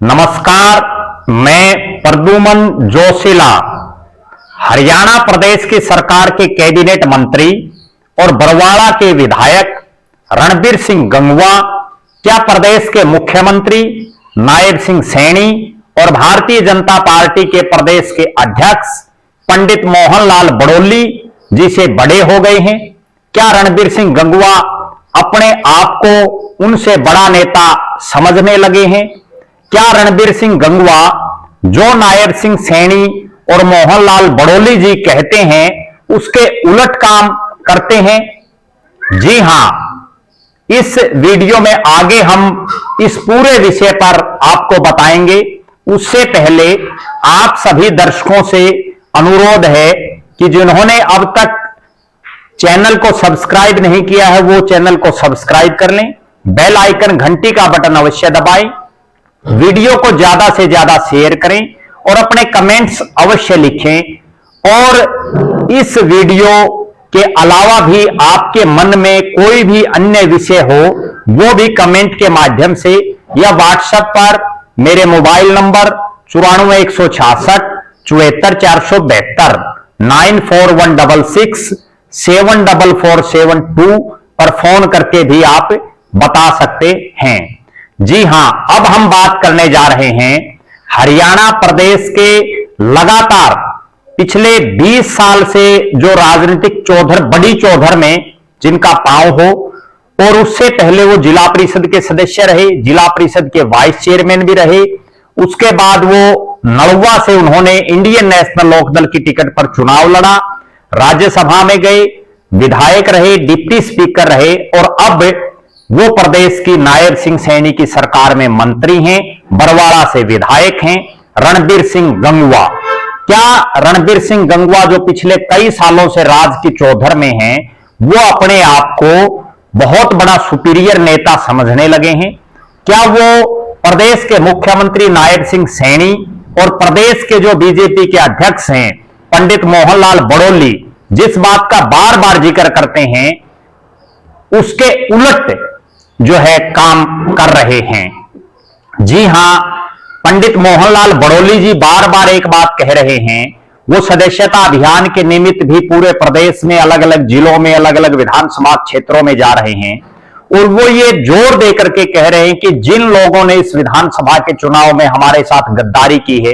नमस्कार, मैं प्रद्युमन जोशीला हरियाणा प्रदेश की सरकार के कैबिनेट मंत्री और बरवाड़ा के विधायक रणबीर सिंह गंगवा क्या प्रदेश के मुख्यमंत्री नायब सिंह सैनी और भारतीय जनता पार्टी के प्रदेश के अध्यक्ष पंडित मोहनलाल बड़ोली जी से बड़े हो गए हैं? क्या रणबीर सिंह गंगवा अपने आप को उनसे बड़ा नेता समझने लगे हैं? क्या रणबीर सिंह गंगवा जो नायब सिंह सैनी और मोहनलाल बड़ोली जी कहते हैं उसके उलट काम करते हैं? जी हां, इस वीडियो में आगे हम इस पूरे विषय पर आपको बताएंगे। उससे पहले आप सभी दर्शकों से अनुरोध है कि जिन्होंने अब तक चैनल को सब्सक्राइब नहीं किया है वो चैनल को सब्सक्राइब कर लें, बेल आइकन घंटी का बटन अवश्य दबाएं, वीडियो को ज्यादा से ज्यादा शेयर करें और अपने कमेंट्स अवश्य लिखें। और इस वीडियो के अलावा भी आपके मन में कोई भी अन्य विषय हो वो भी कमेंट के माध्यम से या व्हाट्सएप पर मेरे मोबाइल नंबर 94 166 74 472 94166 74472 पर फोन करके भी आप बता सकते हैं। जी हां, अब हम बात करने जा रहे हैं हरियाणा प्रदेश के लगातार पिछले 20 साल से जो राजनीतिक चौधर बड़ी चौधर में जिनका पांव हो और उससे पहले वो जिला परिषद के सदस्य रहे, जिला परिषद के वाइस चेयरमैन भी रहे। उसके बाद वो नड़ुआ से उन्होंने इंडियन नेशनल लोकदल की टिकट पर चुनाव लड़ा, राज्यसभा में गए, विधायक रहे, डिप्टी स्पीकर रहे और अब वो प्रदेश की नायब सिंह सैनी की सरकार में मंत्री हैं, बरवाड़ा से विधायक हैं रणबीर सिंह गंगवा। क्या रणबीर सिंह गंगवा जो पिछले कई सालों से राज की चौधर में हैं वो अपने आप को बहुत बड़ा सुपीरियर नेता समझने लगे हैं? क्या वो प्रदेश के मुख्यमंत्री नायब सिंह सैनी और प्रदेश के जो बीजेपी के अध्यक्ष हैं पंडित मोहनलाल बड़ोली जिस बात का बार बार जिक्र करते हैं उसके उलट जो है काम कर रहे हैं? जी हां, पंडित मोहनलाल बड़ोली जी बार बार एक बात कह रहे हैं, वो सदस्यता अभियान के निमित्त भी पूरे प्रदेश में अलग अलग जिलों में अलग अलग विधानसभा क्षेत्रों में जा रहे हैं और वो ये जोर देकर के कह रहे हैं कि जिन लोगों ने इस विधानसभा के चुनाव में हमारे साथ गद्दारी की है,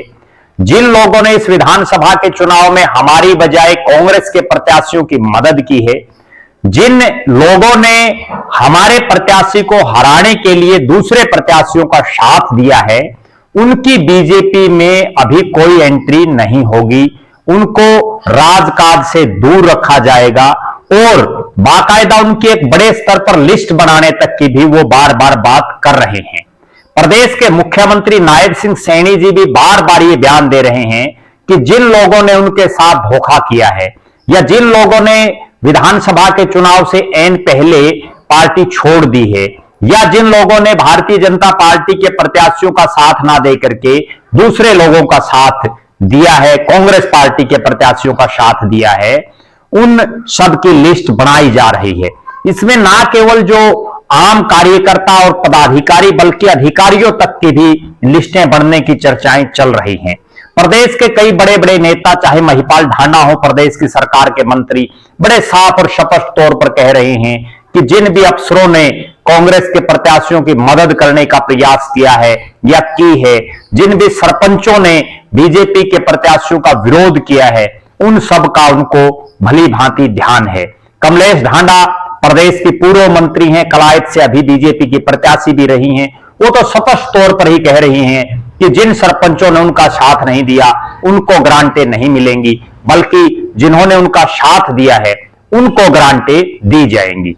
जिन लोगों ने इस विधानसभा के चुनाव में हमारी बजाय कांग्रेस के प्रत्याशियों की मदद की है, जिन लोगों ने हमारे प्रत्याशी को हराने के लिए दूसरे प्रत्याशियों का साथ दिया है, उनकी बीजेपी में अभी कोई एंट्री नहीं होगी, उनको राजकाज से दूर रखा जाएगा और बाकायदा उनकी एक बड़े स्तर पर लिस्ट बनाने तक की भी वो बार बार बात कर रहे हैं। प्रदेश के मुख्यमंत्री नायब सिंह सैनी जी भी बार बार ये बयान दे रहे हैं कि जिन लोगों ने उनके साथ धोखा किया है या जिन लोगों ने विधानसभा के चुनाव से ऐन पहले पार्टी छोड़ दी है या जिन लोगों ने भारतीय जनता पार्टी के प्रत्याशियों का साथ ना दे करके दूसरे लोगों का साथ दिया है, कांग्रेस पार्टी के प्रत्याशियों का साथ दिया है, उन सब की लिस्ट बनाई जा रही है। इसमें ना केवल जो आम कार्यकर्ता और पदाधिकारी बल्कि अधिकारियों तक की भी लिस्टें बनने की चर्चाएं चल रही हैं। प्रदेश के कई बड़े बड़े नेता चाहे महिपाल ढांडा हो, प्रदेश की सरकार के मंत्री, बड़े साफ और स्पष्ट तौर पर कह रहे हैं कि जिन भी अफसरों ने कांग्रेस के प्रत्याशियों की मदद करने का प्रयास किया है या की है, जिन भी सरपंचों ने बीजेपी के प्रत्याशियों का विरोध किया है, उन सब का उनको भली भांति ध्यान है। कमलेश ढांडा प्रदेश की पूर्व मंत्री हैं, कलायत से अभी बीजेपी की प्रत्याशी भी रही हैं, वो तो स्पष्ट तौर पर ही कह रही हैं कि जिन सरपंचों ने उनका साथ नहीं दिया उनको ग्रांटें नहीं मिलेंगी, बल्कि जिन्होंने उनका साथ दिया है उनको ग्रांटें दी जाएंगी।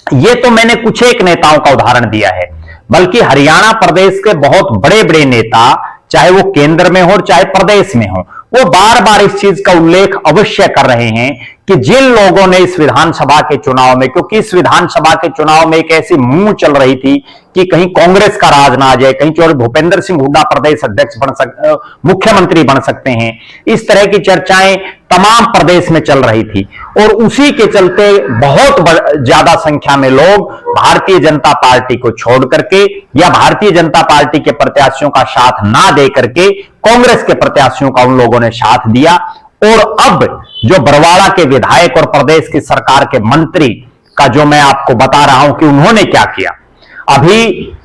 ये तो मैंने कुछ एक नेताओं का उदाहरण दिया है, बल्कि हरियाणा प्रदेश के बहुत बड़े बड़े नेता चाहे वो केंद्र में हो चाहे प्रदेश में हो, वो बार बार इस चीज का उल्लेख अवश्य कर रहे हैं कि जिन लोगों ने इस विधानसभा के चुनाव में, क्योंकि इस विधानसभा के चुनाव में एक ऐसी मुंह चल रही थी कि कहीं कांग्रेस का राज ना आ जाए, कहीं केवल भूपेंद्र सिंह हुड्डा प्रदेश अध्यक्ष मुख्यमंत्री बन सकते हैं, इस तरह की चर्चाएं तमाम प्रदेश में चल रही थी और उसी के चलते बहुत ज्यादा संख्या में लोग भारतीय जनता पार्टी को छोड़ करके या भारतीय जनता पार्टी के प्रत्याशियों का साथ ना दे करके कांग्रेस के प्रत्याशियों का उन लोगों ने साथ दिया। और अब जो बरवाड़ा के विधायक और प्रदेश की सरकार के मंत्री का जो मैं आपको बता रहा हूं कि उन्होंने क्या किया, अभी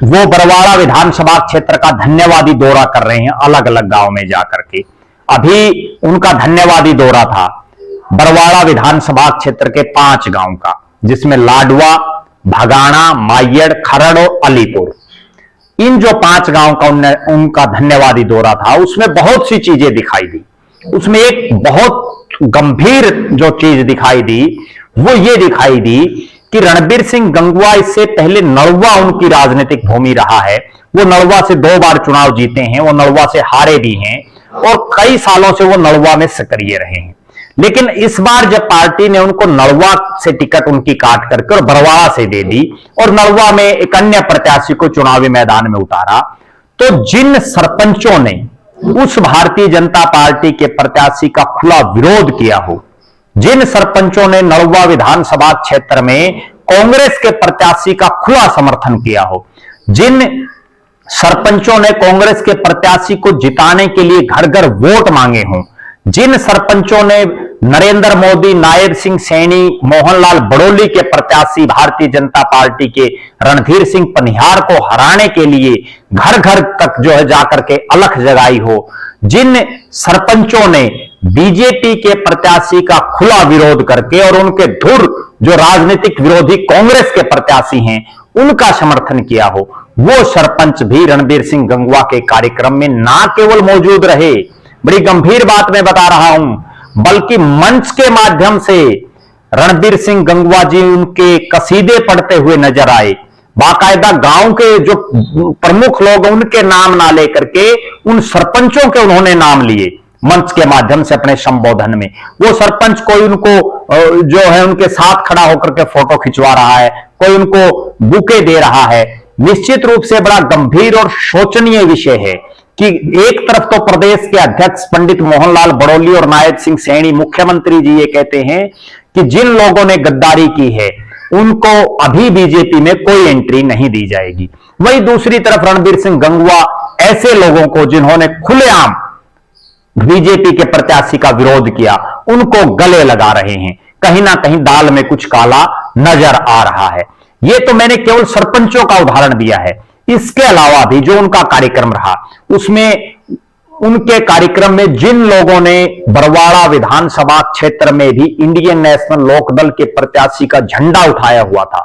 वो बरवाड़ा विधानसभा क्षेत्र का धन्यवादी दौरा कर रहे हैं अलग अलग गांव में जाकर के। अभी उनका धन्यवादी दौरा था बरवाड़ा विधानसभा क्षेत्र के 5 गांव का, जिसमें लाडवा, भगाना, मायड़, खरड़ और अलीपुर, इन जो 5 गांव का उनका धन्यवादी दौरा था उसमें बहुत सी चीजें दिखाई दी। उसमें एक बहुत गंभीर जो चीज दिखाई दी वो ये दिखाई दी कि रणबीर सिंह गंगवा इससे पहले नलवा उनकी राजनीतिक भूमि रहा है। वो नलवा से 2 बार चुनाव जीते हैं, वो नलवा से हारे भी हैं और कई सालों से वो नलवा में सक्रिय रहे हैं। लेकिन इस बार जब पार्टी ने उनको नलवा से टिकट उनकी काट करके और बरवाड़ा से दे दी और नलवा में एक अन्य प्रत्याशी को चुनावी मैदान में उतारा, तो जिन सरपंचों ने उस भारतीय जनता पार्टी के प्रत्याशी का खुला विरोध किया हो, जिन सरपंचों ने नलवा विधानसभा क्षेत्र में कांग्रेस के प्रत्याशी का खुला समर्थन किया हो, जिन सरपंचों ने कांग्रेस के प्रत्याशी को जिताने के लिए घर घर वोट मांगे हों, जिन सरपंचों ने नरेंद्र मोदी, नायर सिंह सैनी, मोहनलाल बड़ोली के प्रत्याशी भारतीय जनता पार्टी के रणधीर सिंह पनिहार को हराने के लिए घर घर तक जो है जाकर के अलख जगाई हो, जिन सरपंचों ने बीजेपी के प्रत्याशी का खुला विरोध करके और उनके धुर जो राजनीतिक विरोधी कांग्रेस के प्रत्याशी हैं उनका समर्थन किया हो, वो सरपंच भी रणबीर सिंह गंगवा के कार्यक्रम में ना केवल मौजूद रहे, बड़ी गंभीर बात मैं बता रहा हूं, बल्कि मंच के माध्यम से रणबीर सिंह गंगवा जी उनके कसीदे पढ़ते हुए नजर आए। बाकायदा गांव के जो प्रमुख लोग उनके नाम ना लेकर के उन सरपंचों के उन्होंने नाम लिए मंच के माध्यम से अपने संबोधन में। वो सरपंच कोई उनको जो है उनके साथ खड़ा होकर के फोटो खिंचवा रहा है, कोई उनको बुके दे रहा है। निश्चित रूप से बड़ा गंभीर और शोचनीय विषय है कि एक तरफ तो प्रदेश के अध्यक्ष पंडित मोहनलाल बड़ोली और नायब सिंह सैनी मुख्यमंत्री जी ये कहते हैं कि जिन लोगों ने गद्दारी की है उनको अभी बीजेपी में कोई एंट्री नहीं दी जाएगी। वहीं दूसरी तरफ रणबीर सिंह गंगवा ऐसे लोगों को जिन्होंने खुलेआम बीजेपी के प्रत्याशी का विरोध किया उनको गले लगा रहे हैं। कहीं ना कहीं दाल में कुछ काला नजर आ रहा है। यह तो मैंने केवल सरपंचों का उदाहरण दिया है। इसके अलावा भी जो उनका कार्यक्रम रहा उसमें उनके कार्यक्रम में जिन लोगों ने बरवाड़ा विधानसभा क्षेत्र में भी इंडियन नेशनल लोकदल के प्रत्याशी का झंडा उठाया हुआ था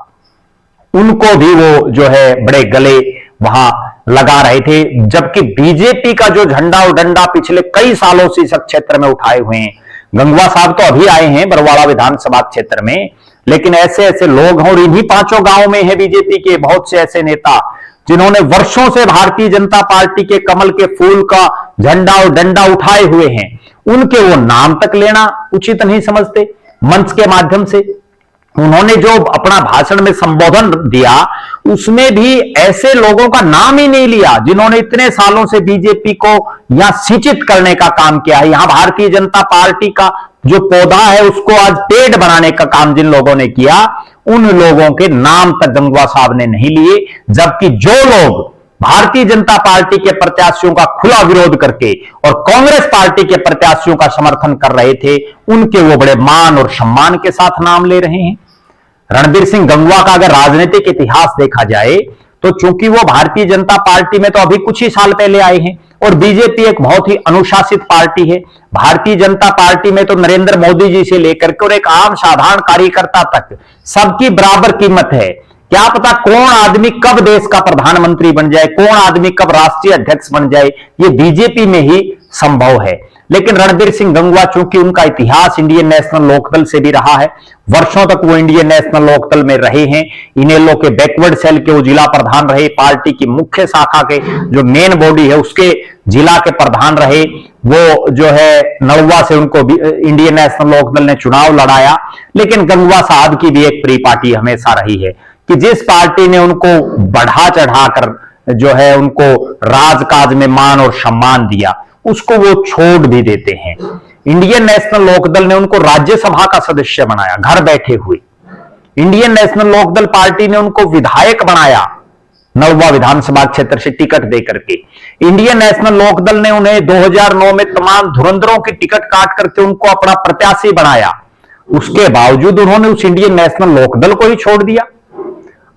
उनको भी वो जो है बड़े गले वहां लगा रहे थे, जबकि बीजेपी का जो झंडा और डंडा पिछले कई सालों से इस क्षेत्र में उठाए हुए हैं। गंगवा साहब तो अभी आए हैं बरवाड़ा विधानसभा क्षेत्र में, लेकिन ऐसे ऐसे लोग हैं और इन्हीं 5 गांवों में है बीजेपी के बहुत से ऐसे नेता जिन्होंने वर्षों से भारतीय जनता पार्टी के कमल के फूल का झंडा और डंडा उठाए हुए हैं। उनके वो नाम तक लेना उचित नहीं समझते। मंच के माध्यम से उन्होंने जो अपना भाषण में संबोधन दिया उसमें भी ऐसे लोगों का नाम ही नहीं लिया जिन्होंने इतने सालों से बीजेपी को यहां सिंचित करने का काम किया है। यहां भारतीय जनता पार्टी का जो पौधा है उसको आज पेड़ बनाने का काम जिन लोगों ने किया उन लोगों के नाम तक गंगवा साहब ने नहीं लिए, जबकि जो लोग भारतीय जनता पार्टी के प्रत्याशियों का खुला विरोध करके और कांग्रेस पार्टी के प्रत्याशियों का समर्थन कर रहे थे उनके वो बड़े मान और सम्मान के साथ नाम ले रहे हैं। रणबीर सिंह गंगवा का अगर राजनीतिक इतिहास देखा जाए तो चूंकि वो भारतीय जनता पार्टी में तो अभी कुछ ही साल पहले आए हैं और बीजेपी एक बहुत ही अनुशासित पार्टी है। भारतीय जनता पार्टी में तो नरेंद्र मोदी जी से लेकर के और एक आम साधारण कार्यकर्ता तक सबकी बराबर कीमत है। क्या पता कौन आदमी कब देश का प्रधानमंत्री बन जाए, कौन आदमी कब राष्ट्रीय अध्यक्ष बन जाए, ये बीजेपी में ही संभव है। लेकिन रणबीर सिंह गंगवा चूंकि उनका इतिहास इंडियन नेशनल लोकदल से भी रहा है, वर्षों तक वो इंडियन नेशनल लोकदल में रहे हैं, इनेलो के बैकवर्ड सेल के वो जिला प्रधान रहे, पार्टी की मुख्य शाखा के जो मेन बॉडी है उसके जिला के प्रधान रहे, वो जो है नलवा से उनको इंडियन नेशनल लोकदल ने चुनाव लड़ाया। लेकिन गंगवा साहब की भी एक प्री पार्टी हमेशा रही है कि जिस पार्टी ने उनको बढ़ा चढ़ाकर जो है उनको राजकाज में मान और सम्मान दिया उसको वो छोड़ भी देते हैं। इंडियन नेशनल लोकदल ने उनको राज्यसभा का सदस्य बनाया घर बैठे हुए। इंडियन नेशनल लोकदल पार्टी ने उनको विधायक बनाया नलवा विधानसभा क्षेत्र से टिकट देकर के। इंडियन नेशनल लोकदल ने उन्हें 2009 में तमाम धुरंधरों की टिकट काट करके उनको अपना प्रत्याशी बनाया। उसके बावजूद उन्होंने उस इंडियन नेशनल लोकदल को ही छोड़ दिया।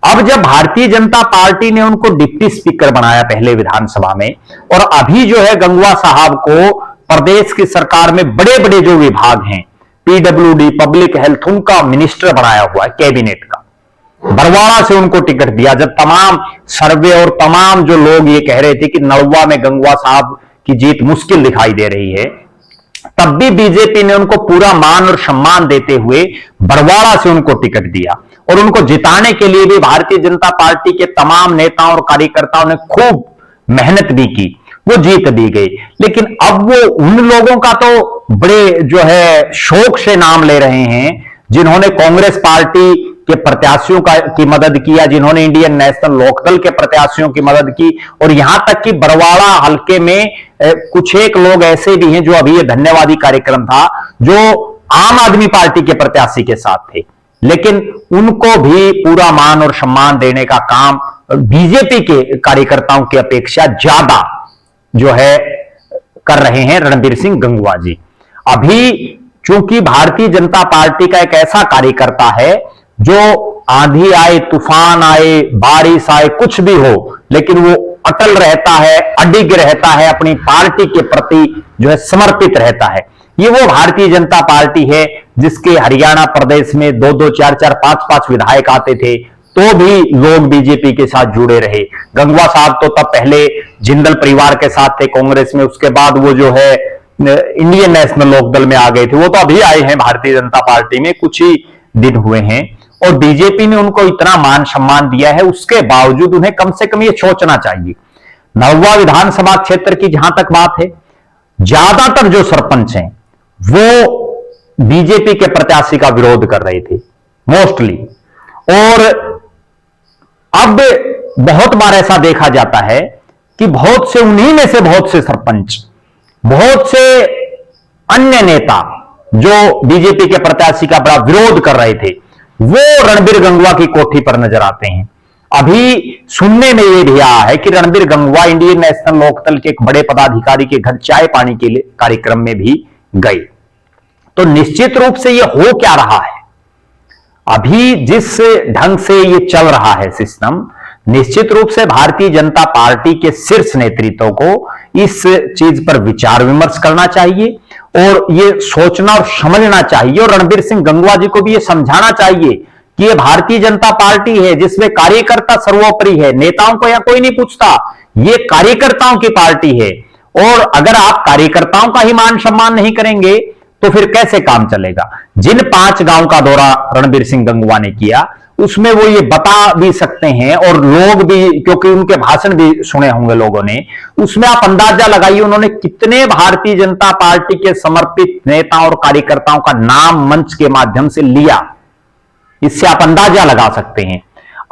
अब जब भारतीय जनता पार्टी ने उनको डिप्टी स्पीकर बनाया पहले विधानसभा में, और अभी जो है गंगवा साहब को प्रदेश की सरकार में बड़े बड़े जो विभाग हैं, पीडब्ल्यूडी, पब्लिक हेल्थ, उनका मिनिस्टर बनाया हुआ है कैबिनेट का। बरवाड़ा से उनको टिकट दिया, जब तमाम सर्वे और तमाम जो लोग ये कह रहे थे कि नलवा में गंगवा साहब की जीत मुश्किल दिखाई दे रही है, तब भी बीजेपी ने उनको पूरा मान और सम्मान देते हुए बरवाड़ा से उनको टिकट दिया। और उनको जिताने के लिए भी भारतीय जनता पार्टी के तमाम नेताओं और कार्यकर्ताओं ने खूब मेहनत भी की, वो जीत भी गई। लेकिन अब वो उन लोगों का तो बड़े जो है शौक से नाम ले रहे हैं जिन्होंने कांग्रेस पार्टी के प्रत्याशियों की मदद किया, जिन्होंने इंडियन नेशनल लोकदल के प्रत्याशियों की मदद की, और यहां तक कि बरवाड़ा हल्के में कुछ एक लोग ऐसे भी हैं जो अभी ये धन्यवादी कार्यक्रम था, जो आम आदमी पार्टी के प्रत्याशी के साथ थे, लेकिन उनको भी पूरा मान और सम्मान देने का काम बीजेपी के कार्यकर्ताओं की अपेक्षा ज्यादा जो है कर रहे हैं रणबीर सिंह गंगवा जी। अभी चूंकि भारतीय जनता पार्टी का एक ऐसा कार्यकर्ता है जो आंधी आए, तूफान आए, बारिश आए, कुछ भी हो, लेकिन वो अटल रहता है, अडिग रहता है, अपनी पार्टी के प्रति जो है समर्पित रहता है। ये वो भारतीय जनता पार्टी है जिसके हरियाणा प्रदेश में 2-2, 4-4, 5-5 विधायक आते थे, तो भी लोग बीजेपी के साथ जुड़े रहे। गंगवा साहब तो तब पहले जिंदल परिवार के साथ थे कांग्रेस में, उसके बाद वो जो है इंडियन नेशनल लोकदल में आ गए थे। वो तो अभी आए हैं भारतीय जनता पार्टी में, कुछ ही दिन हुए हैं, और बीजेपी ने उनको इतना मान सम्मान दिया है, उसके बावजूद उन्हें कम से कम ये सोचना चाहिए। नलवा विधानसभा क्षेत्र की जहां तक बात है, ज्यादातर जो सरपंच हैं वो बीजेपी के प्रत्याशी का विरोध कर रहे थे मोस्टली, और अब बहुत बार ऐसा देखा जाता है कि बहुत से उन्हीं में से बहुत से सरपंच, बहुत से अन्य नेता जो बीजेपी के प्रत्याशी का बड़ा विरोध कर रहे थे, वो रणबीर गंगवा की कोठी पर नजर आते हैं। अभी सुनने में यह भी आया है कि रणबीर गंगवा इंडियन नेशनल लोकदल के एक बड़े पदाधिकारी के घर चाय पानी के लिए कार्यक्रम में भी गए। तो निश्चित रूप से यह हो क्या रहा है, अभी जिस ढंग से ये चल रहा है सिस्टम, निश्चित रूप से भारतीय जनता पार्टी के शीर्ष नेतृत्व को इस चीज पर विचार विमर्श करना चाहिए और ये सोचना और समझना चाहिए, और रणबीर सिंह गंगवा जी को भी ये समझाना चाहिए कि ये भारतीय जनता पार्टी है जिसमें कार्यकर्ता सर्वोपरि है। नेताओं को यहां कोई नहीं पूछता, ये कार्यकर्ताओं की पार्टी है, और अगर आप कार्यकर्ताओं का ही मान सम्मान नहीं करेंगे तो फिर कैसे काम चलेगा। जिन 5 गांव का दौरा रणबीर सिंह गंगवा ने किया, उसमें वो ये बता भी सकते हैं, और लोग भी, क्योंकि उनके भाषण भी सुने होंगे लोगों ने, उसमें आप अंदाजा लगाइए उन्होंने कितने भारतीय जनता पार्टी के समर्पित नेताओं और कार्यकर्ताओं का नाम मंच के माध्यम से लिया। इससे आप अंदाजा लगा सकते हैं।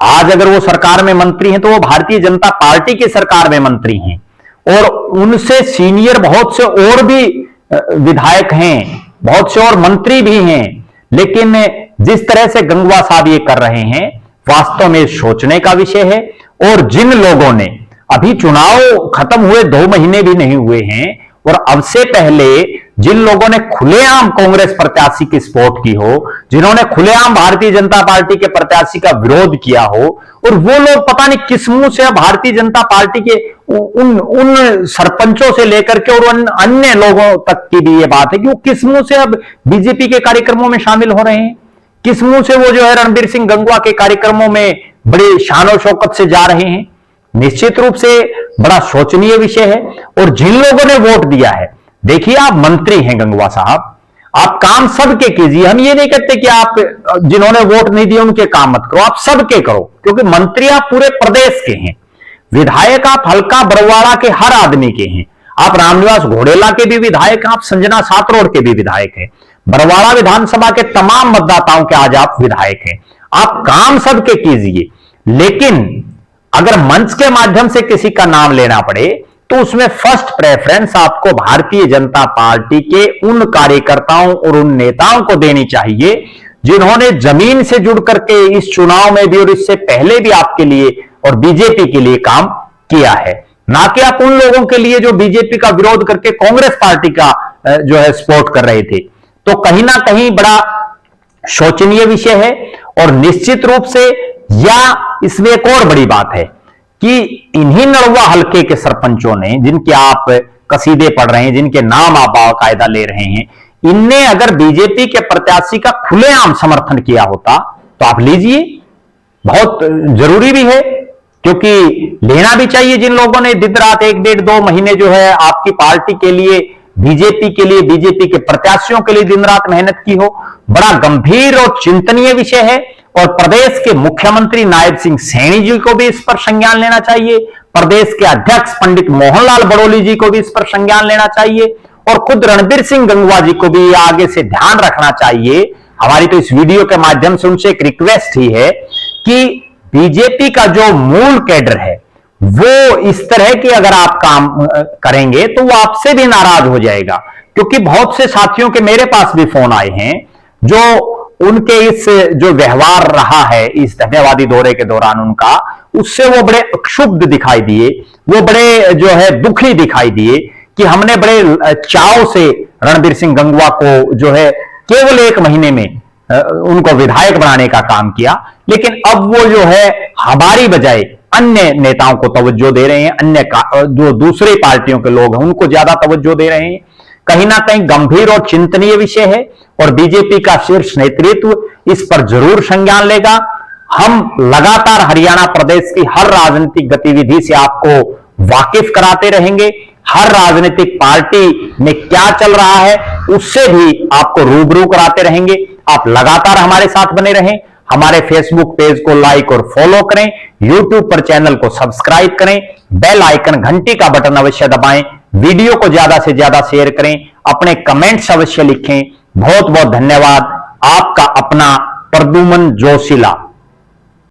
आज अगर वो सरकार में मंत्री हैं तो वो भारतीय जनता पार्टी की सरकार में मंत्री हैं, और उनसे सीनियर बहुत से और भी विधायक हैं, बहुत से और मंत्री भी हैं, लेकिन जिस तरह से गंगवा साहब ये कर रहे हैं, वास्तव में सोचने का विषय है। और जिन लोगों ने, अभी चुनाव खत्म हुए 2 महीने भी नहीं हुए हैं, और अब से पहले जिन लोगों ने खुलेआम कांग्रेस प्रत्याशी की सपोर्ट की हो, जिन्होंने खुलेआम भारतीय जनता पार्टी के प्रत्याशी का विरोध किया हो, और वो लोग पता नहीं किस मुंह से भारतीय जनता पार्टी के उन सरपंचों से लेकर के और अन्य लोगों तक की भी ये बात है कि वो किस मुंह से अब बीजेपी के कार्यक्रमों में शामिल हो रहे हैं, किस मुंह से वो जो है रणबीर सिंह गंगवा के कार्यक्रमों में बड़े शान और शौकत से जा रहे हैं। निश्चित रूप से बड़ा शोचनीय विषय है। और जिन लोगों ने वोट दिया है, देखिए आप मंत्री हैं गंगवा साहब, आप काम सबके कीजिए। हम ये नहीं कहते कि आप जिन्होंने वोट नहीं दिए उनके काम मत करो, आप सबके करो, क्योंकि मंत्री आप पूरे प्रदेश के हैं, विधायक आप हल्का बरवाड़ा के हर आदमी के हैं, आप रामनिवास घोड़ेला के भी विधायक हैं, आप संजना सातरोड के भी विधायक हैं, बरवाड़ा विधानसभा के तमाम मतदाताओं के आज आप विधायक हैं। आप काम सबके कीजिए, लेकिन अगर मंच के माध्यम से किसी का नाम लेना पड़े तो उसमें फर्स्ट प्रेफरेंस आपको भारतीय जनता पार्टी के उन कार्यकर्ताओं और उन नेताओं को देनी चाहिए जिन्होंने जमीन से जुड़ करके इस चुनाव में भी और इससे पहले भी आपके लिए और बीजेपी के लिए काम किया है, ना कि आप उन लोगों के लिए जो बीजेपी का विरोध करके कांग्रेस पार्टी का जो है सपोर्ट कर रहे थे। तो कहीं ना कहीं बड़ा शोचनीय विषय है। और निश्चित रूप से या इसमें एक और बड़ी बात है कि इन्हीं नड़वा हल्के के सरपंचों ने, जिनके आप कसीदे पढ़ रहे हैं, जिनके नाम आप बाकायदा ले रहे हैं, इनने अगर बीजेपी के प्रत्याशी का खुलेआम समर्थन किया होता तो आप लीजिए, बहुत जरूरी भी है, क्योंकि लेना भी चाहिए। जिन लोगों ने दिन रात 1-1.5-2 महीने जो है आपकी पार्टी के लिए, बीजेपी के लिए, बीजेपी के प्रत्याशियों के लिए दिन रात मेहनत की हो, बड़ा गंभीर और चिंतनीय विषय है। और प्रदेश के मुख्यमंत्री नायब सिंह सैनी जी को भी इस पर संज्ञान लेना चाहिए, प्रदेश के अध्यक्ष पंडित मोहनलाल बड़ोली जी को भी इस पर संज्ञान लेना चाहिए, और खुद रणबीर सिंह गंगवा जी को भी आगे से ध्यान रखना चाहिए। हमारी तो इस वीडियो के माध्यम से उनसे एक रिक्वेस्ट ही है कि बीजेपी का जो मूल कैडर है वो इस तरह की अगर आप काम करेंगे तो वो आपसे भी नाराज हो जाएगा। क्योंकि बहुत से साथियों के मेरे पास भी फोन आए हैं जो उनके इस जो व्यवहार रहा है इस धन्यवादी दौरे के दौरान उनका, उससे वो बड़े क्षुब्ध दिखाई दिए, वो बड़े जो है दुखी दिखाई दिए कि हमने बड़े चाव से रणबीर सिंह गंगवा को जो है केवल 1 महीने में उनको विधायक बनाने का काम किया, लेकिन अब वो जो है हमारी बजाय अन्य नेताओं को तवज्जो दे रहे हैं, अन्य जो दूसरी पार्टियों के लोग हैं उनको ज्यादा तवज्जो दे रहे हैं। कहीं ना कहीं गंभीर और चिंतनीय विषय है और बीजेपी का शीर्ष नेतृत्व इस पर जरूर संज्ञान लेगा। हम लगातार हरियाणा प्रदेश की हर राजनीतिक गतिविधि से आपको वाकिफ कराते रहेंगे, हर राजनीतिक पार्टी में क्या चल रहा है उससे भी आपको रूबरू कराते रहेंगे। आप लगातार हमारे साथ बने रहें, हमारे फेसबुक पेज को लाइक और फॉलो करें, यूट्यूब पर चैनल को सब्सक्राइब करें, बेल आइकन घंटी का बटन अवश्य दबाएं, वीडियो को ज्यादा से ज्यादा शेयर करें, अपने कमेंट्स अवश्य लिखें। बहुत बहुत धन्यवाद। आपका अपना प्रद्युमन जोशीला।